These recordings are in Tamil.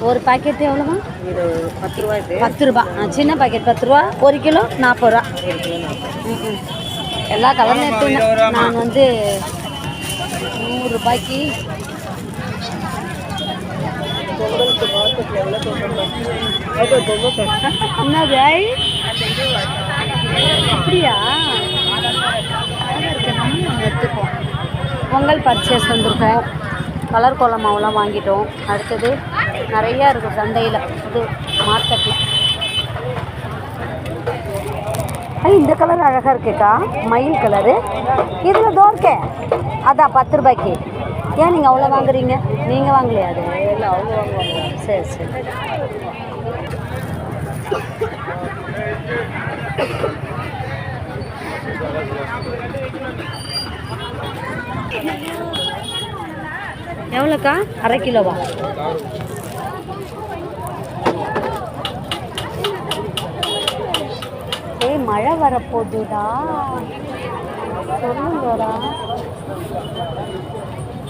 ஒரு பாக்கெட் எவ்வளோமா? இது 10 ரூபா. இது 10 ரூபா. சின்ன பாக்கெட் 10 ரூபா. 1 கிலோ 40 ரூபா. எல்லா கலரும் எடுத்துனேன் நான் வந்து 100 ரூபாய்க்கு. என்னது அப்படியா? எடுத்துப்போம். பொங்கல் பர்ச்சேஸ் வந்திருக்கோம். கலர் கோலம் மாவுலாம் வாங்கிட்டோம். அடுத்தது நிறையா இருக்குது சந்தையில், இது மார்க்கெட்டில். இந்த கலர் அழகாக இருக்கேக்கா, மயில் கலரு. இதில் தோற்கே அதான் 10 ரூபாய்க்கு. ஏன் நீங்கள் அவ்வளோ வாங்குறீங்க? நீங்கள் வாங்கலையா? அது இல்லை, அவங்க வாங்குவாங்க. சரி சரி. எவ்வளோக்கா? 1/2 கிலோவா? மழை வரப்போகுதுடா, சொல்லுங்கடா.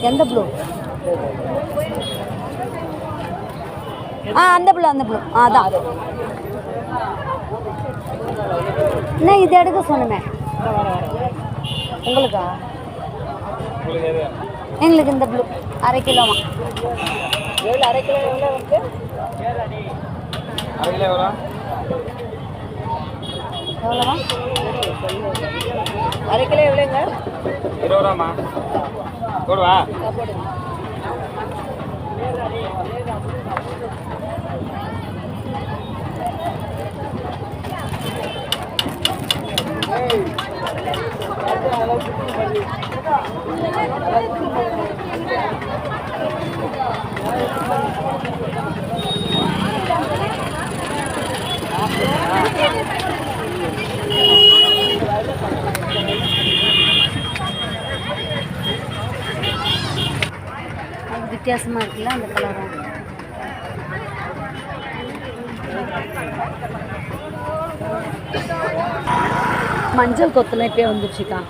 எந்த ப்ளூ? அந்த ப்ளூ, அந்த ப்ளூ. அதான் என்ன இது எடுக்க சொன்னமே உங்களுக்கா? எங்களுக்கு இந்த ப்ளூ 1/2 கிலோவா? எவ்வளோ 1/2 கிலோ? எவ்வளோ வந்து 1/2 கிலோ எவ்வளோ? எவ்வளோவா? 1/2 கிலோ எவ்வளோங்க? 20 ரூபாம்மா. போடுவா? போடுங்க. வித்தியாசமாக இருக்குல்ல அந்த கலரும். மஞ்சள் கொத்துலாம் இப்போயே வந்துருச்சுக்கா.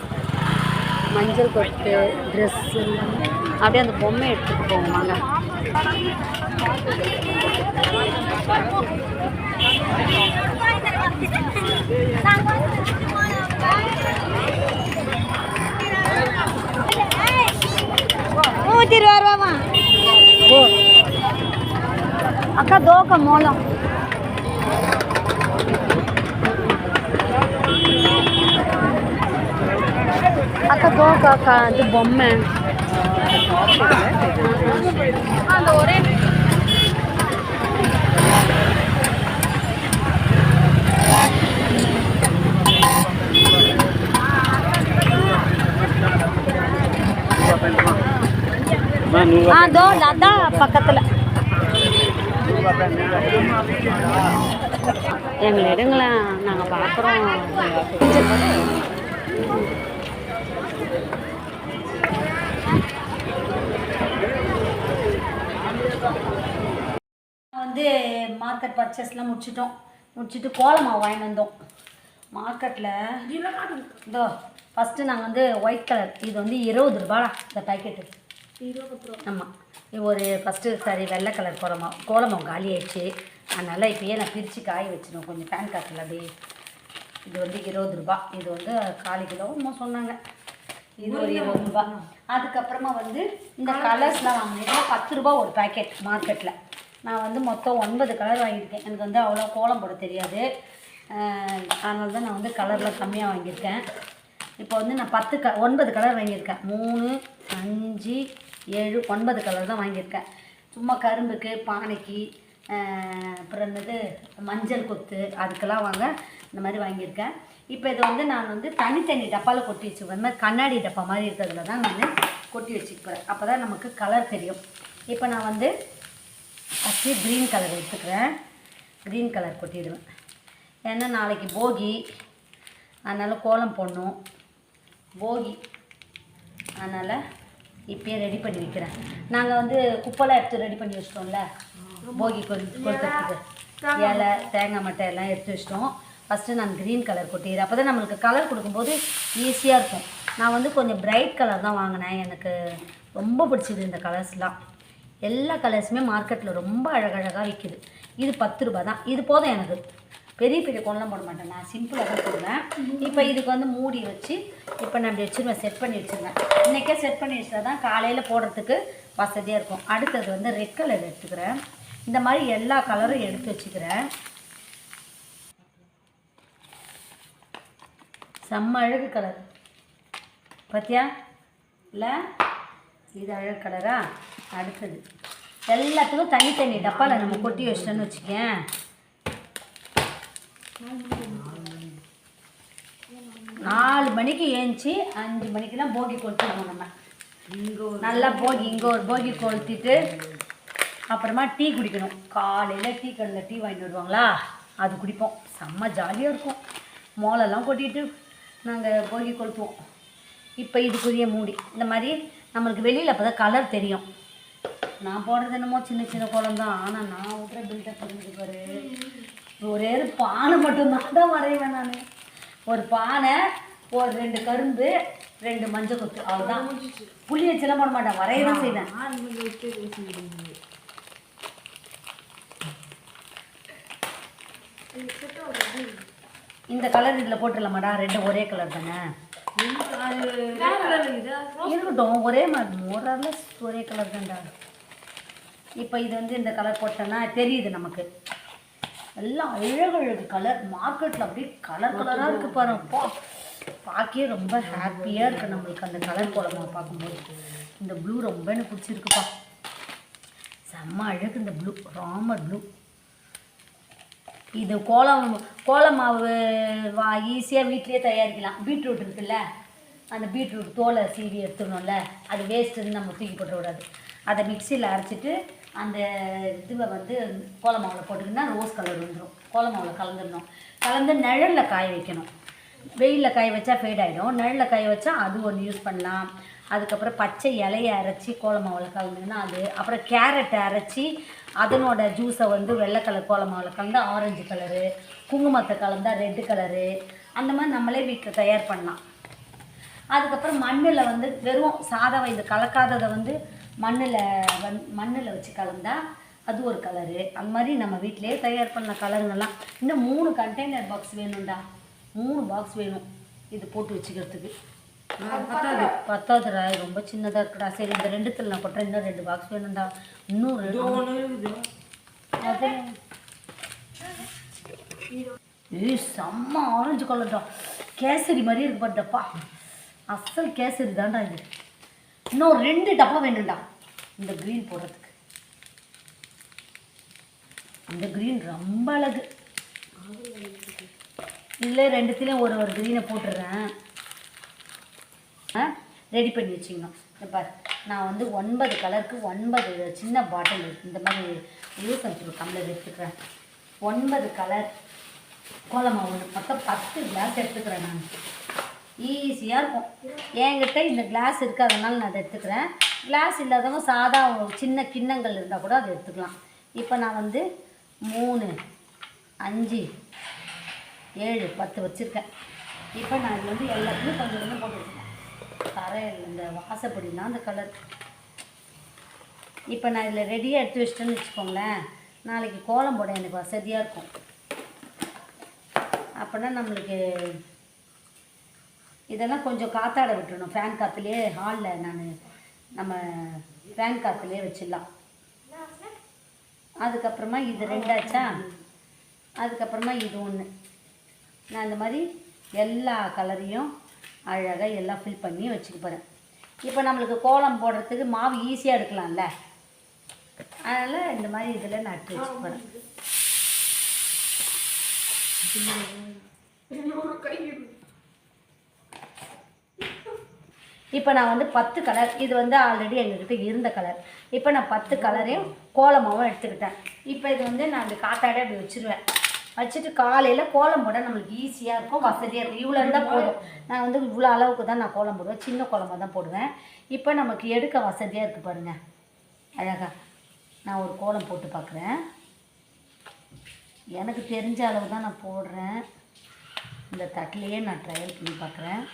மஞ்சள் கொத்து ட்ரெஸ்ஸு அப்படியே அந்த பொம்மை எடுத்துகிட்டு போவோம் வாங்க. ₹120 ஓ அக்கா தோக்க மூலம். அக்கா தோக்க அக்கா அது பொம்மை. அந்த ஒரே அதோ அதான் பக்கத்தில். எங்களை எடுங்களேன், நாங்கள் பார்க்குறோம். வந்து மார்க்கெட் பர்ச்சேஸ்லாம் முடிச்சுட்டு கோலமாவு வாங்கிட்டு வந்தோம் மார்க்கெட்டில். இதோ ஃபஸ்ட்டு நாங்கள் வந்து ஒயிட் கலர், இது வந்து 20 ரூபாடா இந்த பேக்கெட்டு. 20. ஆமாம். ஒரு ஃபஸ்ட்டு சரி வெள்ளை கலர் கோலமாவு காலி ஆயிடுச்சு. அதனால் இப்போயே நான் பிரித்து காய வச்சிடும் கொஞ்சம் பேன் காட்டில் அப்படியே. இது வந்து 20 ரூபா. இது வந்து 1/4 கிலோவும் சொன்னாங்க. இது ஒரு 20 ரூபா. அதுக்கப்புறமா வந்து இந்த கலர்ஸ்லாம் வாங்கினேன். 10 ரூபா ஒரு பேக்கெட் மார்க்கெட்டில். நான் வந்து மொத்தம் 9 கலர் வாங்கியிருக்கேன். எனக்கு வந்து அவ்வளோ கோலம் போட தெரியாது, அதனால தான் நான் வந்து கலரில் கம்மியாக வாங்கியிருக்கேன். இப்போ வந்து நான் 9 கலர் வாங்கியிருக்கேன். 3, 5, 7, 9 கலர் தான் வாங்கியிருக்கேன். சும்மா கரும்புக்கு, பானைக்கு, அப்புறம் என்னது மஞ்சள் கொத்து அதுக்கெல்லாம் வாங்க இந்த மாதிரி வாங்கியிருக்கேன். இப்போ இதை வந்து நான் வந்து தனித்தனி டப்பாவில் கொட்டி வச்சுக்குவேன். இந்த மாதிரி கண்ணாடி டப்பா மாதிரி இருக்கிறதுல தான் நான் கொட்டி வச்சுக்குவேன். அப்போ தான் நமக்கு கலர் தெரியும். இப்போ நான் வந்து ஃபஸ்ட்டு க்ரீன் கலர் எடுத்துக்கிறேன். க்ரீன் கலர் கொட்டிடுவேன். ஏன்னா நாளைக்கு போகி, அதனால் கோலம் போடணும். போகி அதனால் இப்போயே ரெடி பண்ணி வைக்கிறேன். நாங்கள் வந்து குப்பைலாம் எடுத்து ரெடி பண்ணி வச்சிட்டோம்ல, போகி கொடுக்கறதுக்கு இலை, தேங்காய் மட்டை எல்லாம் எடுத்து வச்சிட்டோம். ஃபஸ்ட்டு நான் க்ரீன் கலர் கொட்டிடுறேன். அப்போ தான் நம்மளுக்கு கலர் கொடுக்கும்போது ஈஸியாக இருக்கும். நான் வந்து கொஞ்சம் பிரைட் கலர் தான் வாங்கினேன். எனக்கு ரொம்ப பிடிச்சிது இந்த கலர்ஸ்லாம். எல்லா கலர்ஸுமே மார்க்கெட்டில் ரொம்ப அழகழகாக விற்கிது. இது 10 ரூபா தான். இது போதும் எனக்கு. பெரிய பெரிய கோலம் போட மாட்டேன், நான் சிம்பிளாக தான் போடுவேன். இப்போ இதுக்கு வந்து மூடி வச்சு இப்போ நான் இப்படி வச்சுருவேன், செட் பண்ணி வச்சுருவேன். இன்றைக்கே செட் பண்ணி வச்சா தான் காலையில் போடுறதுக்கு வசதியாக இருக்கும். அடுத்தது வந்து ரெட் கலர் எடுத்துக்கிறேன். இந்த மாதிரி எல்லா கலரும் எடுத்து வச்சுக்கிறேன். செம்ம அழகு கலர் பார்த்தியா இல்லை? இது அழகு கலரா? அடுத்தது எல்லாத்துக்கும் தனித்தனி டப்பாவில் நம்ம கொட்டி வச்சிட்டோன்னு வச்சுக்கேன். 4 மணிக்கு ஏஞ்சி 5 மணிக்கெல்லாம் போகி கொளுத்திடுவோம். நம்ம நல்லா போகி இங்கே ஒரு போகி கொளுத்திட்டு அப்புறமா டீ குடிக்கணும். காலையில் டீ கடையில் டீ வாங்கிட்டு வருவாங்களா, அது குடிப்போம். செம்ம ஜாலியாக இருக்கும். மோளெல்லாம் கொட்டிட்டு நாங்கள் போகி கொளுத்துவோம். இப்போ இதுக்குரிய மூடி இந்த மாதிரி நம்மளுக்கு வெளியில் அப்போ தான் கலர் தெரியும். நான் போடுறது என்னமோ சின்ன சின்ன கோலம் தான், ஆனால் நான் விட்ற பில்டப் தெரிஞ்சுப்பாரு. ஒரே ஒரு பானை மட்டும்தான் தான் வரைவேன் நான். ஒரு பானை, ஒரு 2 கரும்பு, 2 மஞ்சள் கொத்து, அவ்வளோதான். புளி வச்செல்லாம் போட மாட்டேன், வரைய தான் செய்வேன். இந்த கலர் இதில் போட்டுடலாமாடா? 2 ஒரே கலர் தானே இருக்கட்டும், ஒரே மாதிரி மோரலஸ் ஒரே கலர் தான்டா. இப்போ இது வந்து இந்த கலர் போட்டோன்னா தெரியுது நமக்கு. எல்லாம் அழகு கலர். மார்க்கெட்டில் அப்படியே கலர் கலராக இருக்குது பாருப்பா. பார்க்கவே ரொம்ப ஹாப்பியாக இருக்குது நம்மளுக்கு அந்த கலர் கோலமாக பார்க்கும்போது. இந்த ப்ளூ ரொம்ப எனக்கு பிடிச்சிருக்குப்பா. செம்ம அழகு இந்த ப்ளூ, ராமர் ப்ளூ. இது கோல மாவு ஈஸியாக வீட்லேயே தயாரிக்கலாம். பீட்ரூட் இருக்குல்ல, அந்த பீட்ரூட் தோலை சீவி எடுத்துக்கணும்ல, அது வேஸ்ட்டுன்னு நம்ம தூக்கி போட்டுவிடாது. அதை மிக்சியில் அரைச்சிட்டு அந்த இதுவை வந்து கோல மாவில் போட்டுக்கிட்டா ரோஸ் கலர் வந்துடும். கோல மாவில் கலந்துடணும். கலந்து நிழலில் காய வைக்கணும். வெயிலில் காய வச்சா ஃபேட் ஆகிடும், நிழலில் காய வச்சா அது ஒன்று யூஸ் பண்ணலாம். அதுக்கப்புறம் பச்சை இலையை அரைச்சி கோல மாவில் கலந்துங்கன்னா அது. அப்புறம் கேரட்டை அரைச்சி அதனோட ஜூஸை வந்து வெள்ளை கலர் கோல மாவில் கலந்து ஆரஞ்சு கலரு, குங்குமத்தை கலந்தால் ரெட்டு கலரு, அந்த மாதிரி நம்மளே வீட்டில் தயார் பண்ணலாம். அதுக்கப்புறம் மண்ணில் வந்து வெறும் சாதம் இது கலக்காததை வந்து மண்ணில் வச்சு கலந்தால் அது ஒரு கலரு. அந்த மாதிரி நம்ம வீட்டிலேயே தயார் பண்ண கலருங்கெல்லாம். இன்னும் 3 கண்டெய்னர் பாக்ஸ் வேணும்டா. 3 பாக்ஸ் வேணும் இது போட்டு வச்சுக்கிறதுக்கு. பத்தாதுடா, ரொம்ப சின்னதாக இருக்குடா. சரி, இந்த 2த்துல நான் கொட்டுறேன். இன்னும் 2 பாக்ஸ் வேணும்டா. இன்னும் செம்ம ஆரஞ்சு கலர்டா, கேசரி மாதிரி இருக்கு பாருடப்பா. அசல் கேசரி தான்டா இது. இன்னும் 2 டப்பா வேணும்டா இந்த க்ரீன் போடுறதுக்கு. இந்த க்ரீன் ரொம்ப அழகு. இதில் 2த்துலேயும் ஒரு க்ரீனை போட்டுடுறேன். ரெடி பண்ணி வச்சுக்கணும். இப்போ நான் வந்து 9 கலருக்கு 9 சின்ன பாட்டில் இந்த மாதிரி யூஸ் வச்சுருக்கோம். டம்ளர் எடுத்துக்கிறேன். 9 கலர் கோலமாவு மொத்தம் 10 கிளாஸ் எடுத்துக்கிறேன். நான் ஈஸியாக இருக்கும். என்கிட்ட இந்த கிளாஸ் இருக்குது, அதனால் நான் அதை எடுத்துக்கிறேன். கிளாஸ் இல்லாதவங்க சாதா சின்ன கிண்ணங்கள் இருந்தால் கூட அதை எடுத்துக்கலாம். இப்போ நான் வந்து 3, 5, 7, 10 வச்சுருக்கேன். இப்போ நான் இது வந்து எல்லாத்தையும் கொஞ்சம் கொஞ்சம் போட்டு வச்சுருக்கேன். தரையில் இந்த வாசப்படினா அந்த கலர். இப்போ நான் இதில் ரெடியாக எடுத்து வச்சிட்டேன்னு வச்சுக்கோங்களேன், நாளைக்கு கோலம் போட எனக்கு வசதியாக இருக்கும். அப்படின்னா நம்மளுக்கு இதெல்லாம் கொஞ்சம் காற்றாட விட்டுடணும். ஃபேன் காற்றுலேயே ஹாலில் நம்ம ஃபேன் காற்றுலேயே வச்சிடலாம். அதுக்கப்புறமா இது 2 ஆச்சா, அதுக்கப்புறமா இது 1. நான் இந்த மாதிரி எல்லா கலரையும் அழகாக எல்லாம் ஃபில் பண்ணி வச்சுக்க போகிறேன். இப்போ நம்மளுக்கு கோலம் போடுறதுக்கு மாவு ஈஸியாக எடுக்கலாம்ல, அதனால் இந்த மாதிரி இதில் நான் எடுத்து வச்சுக்க போகிறேன். இப்போ நான் வந்து 10 கலர், இது வந்து ஆல்ரெடி எங்ககிட்ட இருந்த கலர். இப்போ நான் 10 கலரையும் கோலமாவும் எடுத்துக்கிட்டேன். இப்போ இது வந்து நான் அந்த காத்தாட அப்படி வச்சுருவேன். வச்சுட்டு காலையில் கோலம் போட நம்மளுக்கு ஈஸியாக இருக்கும், வசதியாக இருக்கும். இவ்வளோ இருந்தால் போதும். நான் வந்து இவ்வளோ அளவுக்கு தான் நான் கோலம் போடுவேன், சின்ன கோலமாக தான் போடுவேன். இப்போ நமக்கு எடுக்க வசதியாக இருக்குது பாருங்கள், அழகாக. நான் ஒரு கோலம் போட்டு பார்க்குறேன். எனக்கு தெரிஞ்ச அளவு தான் நான் போடுறேன். இந்த தட்டிலையே நான் ட்ரையல் பண்ணி பார்க்குறேன்.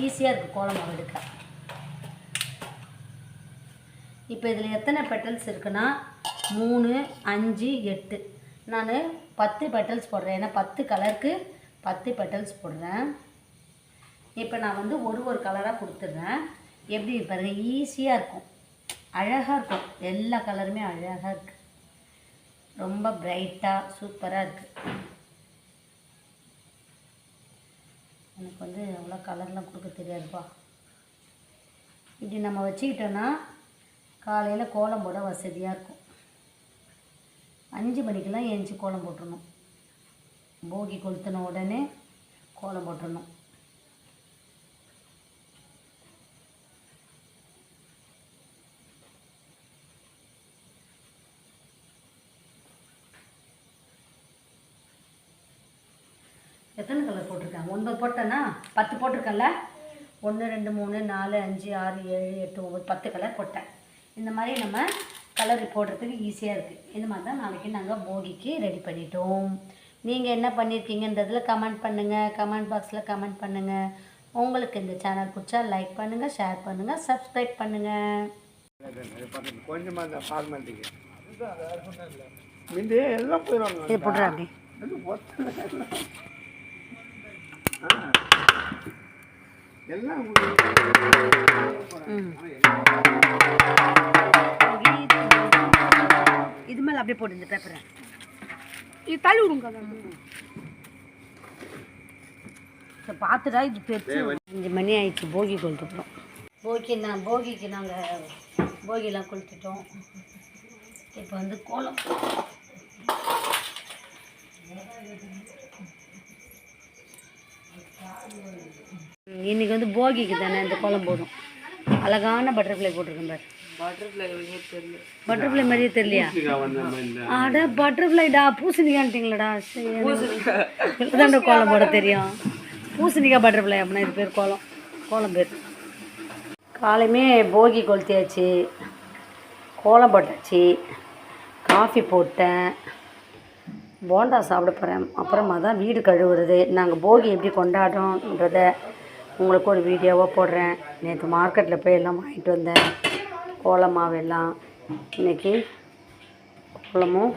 ஈஸியாக இருக்குது கோலம் மாவு எடுக்க. இப்போ இதில் எத்தனை பெட்டல்ஸ் இருக்குன்னா 3, 5, 8. நான் 10 பெட்டல்ஸ் போடுறேன். ஏன்னா 10 கலருக்கு 10 பெட்டல்ஸ் போடுறேன். இப்போ நான் வந்து ஒரு கலராக கொடுத்துட்றேன். எப்படி பாருங்கள், ஈஸியாக இருக்கும், அழகாக இருக்கும். எல்லா கலருமே அழகாக இருக்குது, ரொம்ப பிரைட்டாக சூப்பராக இருக்குது. எனக்கு வந்து அவ்வளோ கலர்லாம் கொடுக்க தெரியாதுப்பா. இப்படி நம்ம வச்சுக்கிட்டோன்னா காலையில் கோலம் போட வசதியாக இருக்கும். 5 மணிக்கெல்லாம் ஏஞ்சி கோலம் போட்டுடணும். போகி கொளுத்தின உடனே கோலம் போட்டுடணும். எத்தனை கலர் போட்டிருக்கேன்? 9 போட்டேன்னா 10 போட்டிருக்கேன்ல. 1, 2, 3, 4, 5, 6, 7, 8, 9, 10 கலர் போட்டேன். இந்த மாதிரி நம்ம கலர் போடுறதுக்கு ஈஸியாக இருக்குது. இந்த மாதிரி தான் நாளைக்கு நாங்கள் போகிக்கு ரெடி பண்ணிட்டோம். நீங்கள் என்ன பண்ணியிருக்கீங்கன்றதில் கமெண்ட் பண்ணுங்கள், கமெண்ட் பாக்ஸில் கமெண்ட் பண்ணுங்கள். உங்களுக்கு இந்த சேனல் பிடிச்சா லைக் பண்ணுங்கள், ஷேர் பண்ணுங்கள், சப்ஸ்கிரைப் பண்ணுங்கள். கொஞ்சமாக ஃபார்மாலிட்டிக்கு முந்தைய எல்லாம் போயிடுவாங்க. இது போடுறாங்க எல்லாம் இது மேலே அப்படியே போட்டு இந்த பேப்பரை இது தள்ளி விடுங்க. பார்த்துட்டா இது பெருசு. 5 மணி ஆயிடுச்சு, போகி கொளுத்துக்கிறோம். போகிக்கு நாங்கள் போகிலாம் கொளுத்துட்டோம். இப்போ வந்து கோலம் இன்னைக்கு வந்து போகிக்கு தானே இந்த கோலம் போதும். அழகான பட்டர்ஃப்ளை போட்டிருக்கேன் பாரு. பட்டர்ஃப்ளை மாதிரியே தெரியலையா? ஆடா பட்டர்ஃப்ளைடா, பூசணிக்கான்ட்டிங்களடா. இதுதான்டா கோலம் போட தெரியும். பூசணிக்காய் பட்டர்ஃப்ளை அப்படின்னா இது பேர் கோலம் பேர். காலையுமே போகி கொளுத்தியாச்சு, கோலம் போட்டாச்சு, காஃபி போட்டேன், போண்டா சாப்பிட போகிறேன். அப்புறமா தான் வீடு கழுவுறது. நாங்கள் போகி எப்படி கொண்டாடுறோன்றத உங்களுக்கு ஒரு வீடியோவாக போடுறேன். நேற்று மார்க்கெட்டில் போய் எல்லாம் வாங்கிட்டு வந்தேன், கோலம் மாவெல்லாம். இன்றைக்கி கோலமும்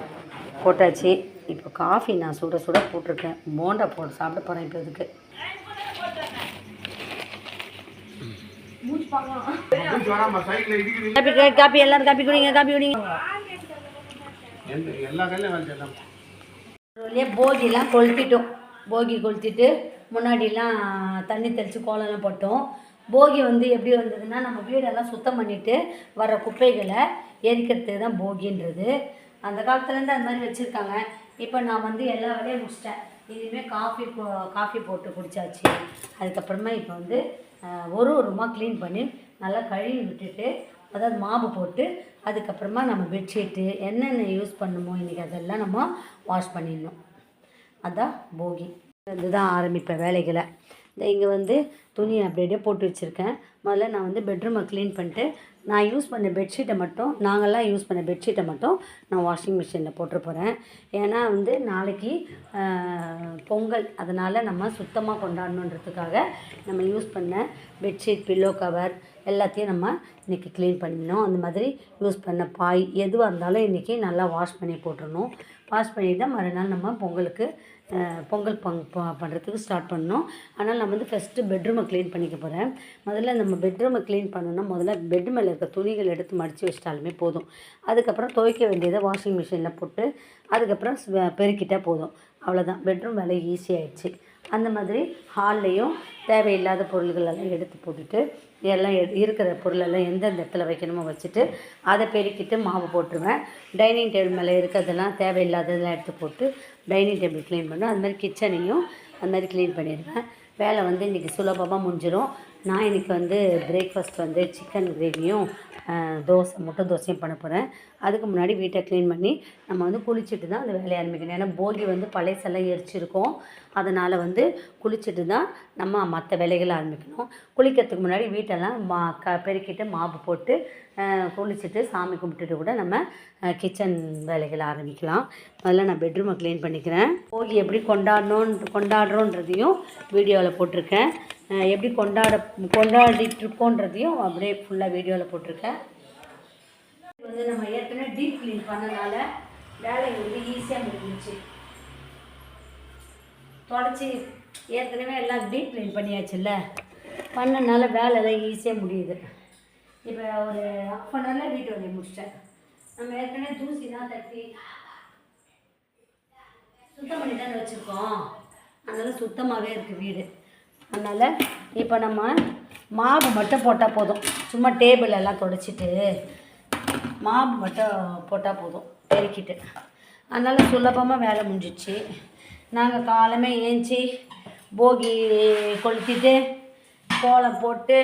போட்டாச்சு. இப்போ காஃபி நான் சுட போட்டிருக்கேன். போண்டா போட்டு சாப்பிட போகிறேன். இப்போ இதுக்கு காப்பி எல்லாரும் காப்பி குடிங்க. எல்லா கையிலும் வந்து போகிலாம் கொளுத்திட்டோம். போகி கொளுத்திட்டு முன்னாடிலாம் தண்ணி தெளித்து கோலம்லாம் போட்டோம். போகி வந்து எப்படி வந்ததுன்னா, நம்ம வீடெல்லாம் சுத்தம் பண்ணிவிட்டு வர குப்பைகளை எரிக்கிறதுக்கு தான் போகின்றது. அந்த காலத்துலேருந்து அது மாதிரி வச்சுருக்காங்க. இப்போ நான் வந்து எல்லா வேலையும் முடிச்சிட்டேன். இனிமேல் காஃபி போட்டு குடித்தாச்சு. அதுக்கப்புறமா இப்போ வந்து ஒரு ரூமாக க்ளீன் பண்ணி நல்லா கழுவி விட்டுட்டு, அதாவது மாவு போட்டு, அதுக்கப்புறமா நம்ம பெட்ஷீட்டு என்னென்ன யூஸ் பண்ணுமோ இன்றைக்கி அதெல்லாம் நம்ம வாஷ் பண்ணிடணும். அதுதான் போகி. இதுதான் ஆரம்பிப்பேன் வேலைகளை. இங்கே வந்து துணியை அப்படியே போட்டு வச்சுருக்கேன். முதல்ல நான் வந்து பெட்ரூமை க்ளீன் பண்ணிட்டு, நான் யூஸ் பண்ண பெட்ஷீட்டை மட்டும், நாங்கள்லாம் யூஸ் பண்ண பெட்ஷீட்டை மட்டும் நான் வாஷிங் மிஷினில் போட்டு போகிறேன். ஏன்னா வந்து நாளைக்கு பொங்கல், அதனால் நம்ம சுத்தமாக கொண்டாடணுன்றதுக்காக நம்ம யூஸ் பண்ண பெட்ஷீட், பில்லோ கவர் எல்லாத்தையும் நம்ம இன்றைக்கி க்ளீன் பண்ணிடணும். அந்த மாதிரி யூஸ் பண்ண பாய் எதுவாக இருந்தாலும் இன்றைக்கி நல்லா வாஷ் பண்ணி போட்டுடணும். வாஷ் பண்ணிவிட்டு தான் மறுநாள் நம்ம பொங்கல் பண்ணுறதுக்கு ஸ்டார்ட் பண்ணணும். ஆனால் நான் வந்து ஃபஸ்ட்டு பெட்ரூமை க்ளீன் பண்ணிக்க போகிறேன். முதல்ல நம்ம பெட்ரூமை க்ளீன் பண்ணணும்னா முதல்ல பெட் மேலே இருக்க துணிகள் எடுத்து மடித்து வச்சிட்டாலுமே போதும். அதுக்கப்புறம் துவைக்க வேண்டியதை வாஷிங் மிஷினில் போட்டு அதுக்கப்புறம் பெருக்கிட்டால் போதும். அவ்வளோதான், பெட்ரூம் வேலை ஈஸியாகிடுச்சு. அந்த மாதிரி ஹால்லையும் தேவையில்லாத பொருள்களெல்லாம் எடுத்து போட்டுட்டு, எல்லாம் இருக்கிற பொருளெல்லாம் எந்தெந்த இடத்துல வைக்கணுமோ வச்சுட்டு அதை பெருக்கிட்டு மாவு போட்டுருவேன். டைனிங் டேபிள் மேலே இருக்கிறதெல்லாம் தேவையில்லாததெல்லாம் எடுத்து போட்டு டைனிங் டேபிள் க்ளீன் பண்ணுவேன். அது மாதிரி கிச்சனையும் அந்த மாதிரி க்ளீன் பண்ணிடுவேன். வேலை வந்து இன்றைக்கி சுலபமாக முடிஞ்சிடும். நான் இன்றைக்கி வந்து பிரேக்ஃபாஸ்ட் வந்து சிக்கன் கிரேவியும் முட்டை தோசையும் பண்ண போகிறேன். அதுக்கு முன்னாடி வீட்டை க்ளீன் பண்ணி நம்ம வந்து குளிச்சுட்டு தான் அந்த வேலையை ஆரம்பிக்கணும். ஏன்னா போகி வந்து பழைசெல்லாம் எரிச்சிருக்கோம். அதனால் வந்து குளிச்சுட்டு தான் நம்ம மற்ற வேலைகளை ஆரம்பிக்கணும். குளிக்கிறதுக்கு முன்னாடி வீட்டெல்லாம் பெருக்கிட்டு மாவு போட்டு குளிச்சுட்டு சாமி கும்பிட்டுட்டு கூட நம்ம கிச்சன் வேலைகளை ஆரம்பிக்கலாம். முதல்ல நான் பெட்ரூமை க்ளீன் பண்ணிக்கிறேன். போகி எப்படி கொண்டாடுறோன்றதையும் வீடியோவில் போட்டிருக்கேன். எப்படி கொண்டாடிட்டு இருக்கோன்றதையும் அப்படியே ஃபுல்லாக வீடியோவில் போட்டிருக்கேன். இது வந்து நம்ம ஏற்கனவே டீப் க்ளீன் பண்ணனால வேலை வந்து ஈஸியாக முடிஞ்சிச்சு. தொடச்சி ஏற்கனவே எல்லாம் டீப் க்ளீன் பண்ணியாச்சுல்ல, பண்ணனால வேலையெல்லாம் ஈஸியாக முடியுது. இப்போ ஒரு ½ அன் ஹவரில் வீட்டு வேலையை முடிச்சிட்டேன். நம்ம ஏற்கனவே தூசி தான் தட்டி சுத்தம் பண்ணி தான் வச்சுருக்கோம், அதனால் சுத்தமாகவே இருக்குது வீடு. அதனால் இப்போ நம்ம மாவு மட்டும் போட்டால் போதும். சும்மா டேபிள் எல்லாம் துடைச்சிட்டு மாவு மட்டும் போட்டால் போதும் பெருக்கிட்டு. அதனால் சுலபமாக வேலை முடிஞ்சிச்சு. நாங்கள் காலமே ஏஞ்சி போகி கொளுத்திட்டு கோலம் போட்டு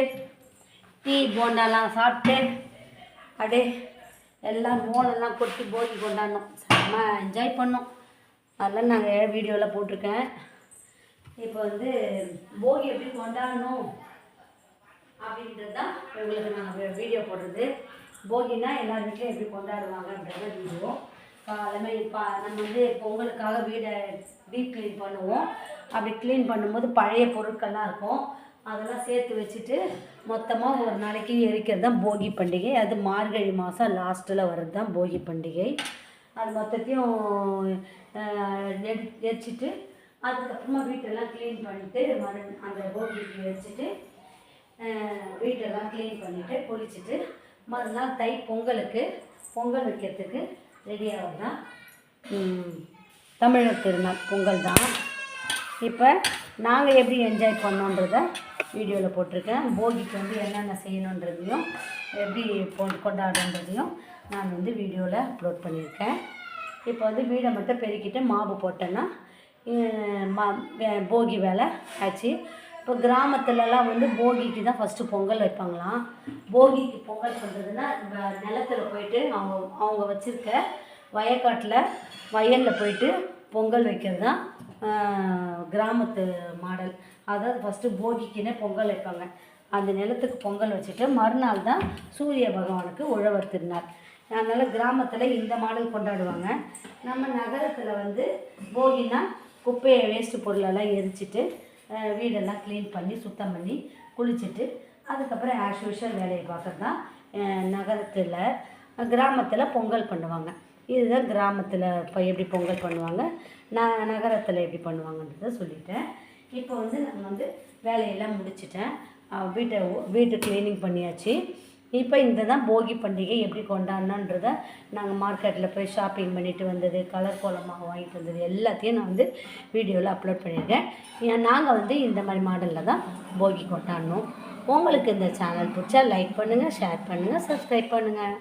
டீ போண்டாலாம் சாப்பிட்டு அப்படியே எல்லாம் மோளெல்லாம் கொட்டி போகி கொண்டாடணும். செம்ம என்ஜாய் பண்ணோம். அதெல்லாம் நாங்கள் வீடியோவில் போட்டிருக்கேன். இப்போ வந்து போகி எப்படி கொண்டாடணும் அப்படின்றது தான் உங்களுக்கு நாங்கள் வீடியோ போடுறது. போகினா எல்லார் வீட்லையும் எப்படி கொண்டாடுவாங்கன்றத வீடியோ. காலமே இப்போ நம்ம வந்து பொங்கலுக்காக வீடை டீப் க்ளீன் பண்ணுவோம். அப்படி க்ளீன் பண்ணும்போது பழைய பொருட்கள்லாம் இருக்கும், அதெல்லாம் சேர்த்து வச்சுட்டு மொத்தமாக ஒரு நாளைக்கு எரிக்கிறது தான் போகி பண்டிகை. அது மார்கழி மாதம் லாஸ்ட்டில் வர்றது தான் போகி பண்டிகை. அது மொத்தத்தையும் எரிச்சிட்டு அதுக்கப்புறமா வீட்டெல்லாம் க்ளீன் பண்ணிவிட்டு அந்த போகிக்கு வச்சுட்டு வீட்டெல்லாம் க்ளீன் பண்ணிவிட்டு குளிச்சுட்டு மறுநாள் பொங்கலுக்கு பொங்கல் வைக்கிறதுக்கு ரெடியாகிறது தான் தமிழர் திருநாள் பொங்கல் தான். இப்போ நாங்கள் எப்படி என்ஜாய் பண்ணோன்றதை வீடியோவில் போட்டிருக்கேன். போகிக்கு வந்து என்னென்ன செய்யணுன்றதையும் எப்படி கொண்டாடுன்றதையும் நான் வந்து வீடியோவில் அப்லோட் பண்ணியிருக்கேன். இப்போ வந்து வீடை மட்டும் பெருக்கிட்டு மாவு போட்டேன்னா போகி வேலை ஆச்சு. இப்போ கிராமத்துலலாம் வந்து போகிக்கு தான் ஃபஸ்ட்டு பொங்கல் வைப்பாங்களாம். போகிக்கு பொங்கல் பண்ணுறதுன்னா நிலத்தில் போயிட்டு அவங்க வச்சுருக்க வயலில் போயிட்டு பொங்கல் வைக்கிறது தான் கிராமத்து மாடல். அதாவது ஃபஸ்ட்டு போகிக்குன்னே பொங்கல் வைப்பாங்க. அந்த நிலத்துக்கு பொங்கல் வச்சுட்டு மறுநாள் தான் சூரிய பகவானுக்கு உழவர் திருநாள். அதனால் கிராமத்தில் இந்த மாடல் கொண்டாடுவாங்க. நம்ம நகரத்தில் வந்து போகினா குப்பையை வேஸ்ட்டு பொருளெல்லாம் எரிச்சிட்டு வீடெல்லாம் க்ளீன் பண்ணி சுத்தம் பண்ணி குளிச்சுட்டு அதுக்கப்புறம் ஆஸ் யூஷுவல் வேலையை பார்க்குறது தான் நகரத்தில். கிராமத்தில் பொங்கல் பண்ணுவாங்க. இதுதான் கிராமத்தில் இப்போ எப்படி பொங்கல் பண்ணுவாங்க, நகரத்தில் எப்படி பண்ணுவாங்கன்றதை சொல்லிட்டேன். இப்போ வந்து நான் வந்து வேலையெல்லாம் முடிச்சிட்டேன். வீட்டு க்ளீனிங் பண்ணியாச்சு. இப்போ இந்த தான் போகி பண்டிகை எப்படி கொண்டாடணுன்றதை நாங்கள் மார்க்கெட்டில் போய் ஷாப்பிங் பண்ணிவிட்டு வந்தது, கலர் கோலமாக வாங்கிட்டு வந்தது எல்லாத்தையும் நான் வந்து வீடியோவில் அப்லோட் பண்ணியிருக்கேன். நாங்கள் வந்து இந்த மாதிரி மாடலில் தான் போகி கொண்டாடணும். உங்களுக்கு இந்த சேனல் பிடிச்சா லைக் பண்ணுங்கள், ஷேர் பண்ணுங்கள், சப்ஸ்கிரைப் பண்ணுங்கள்.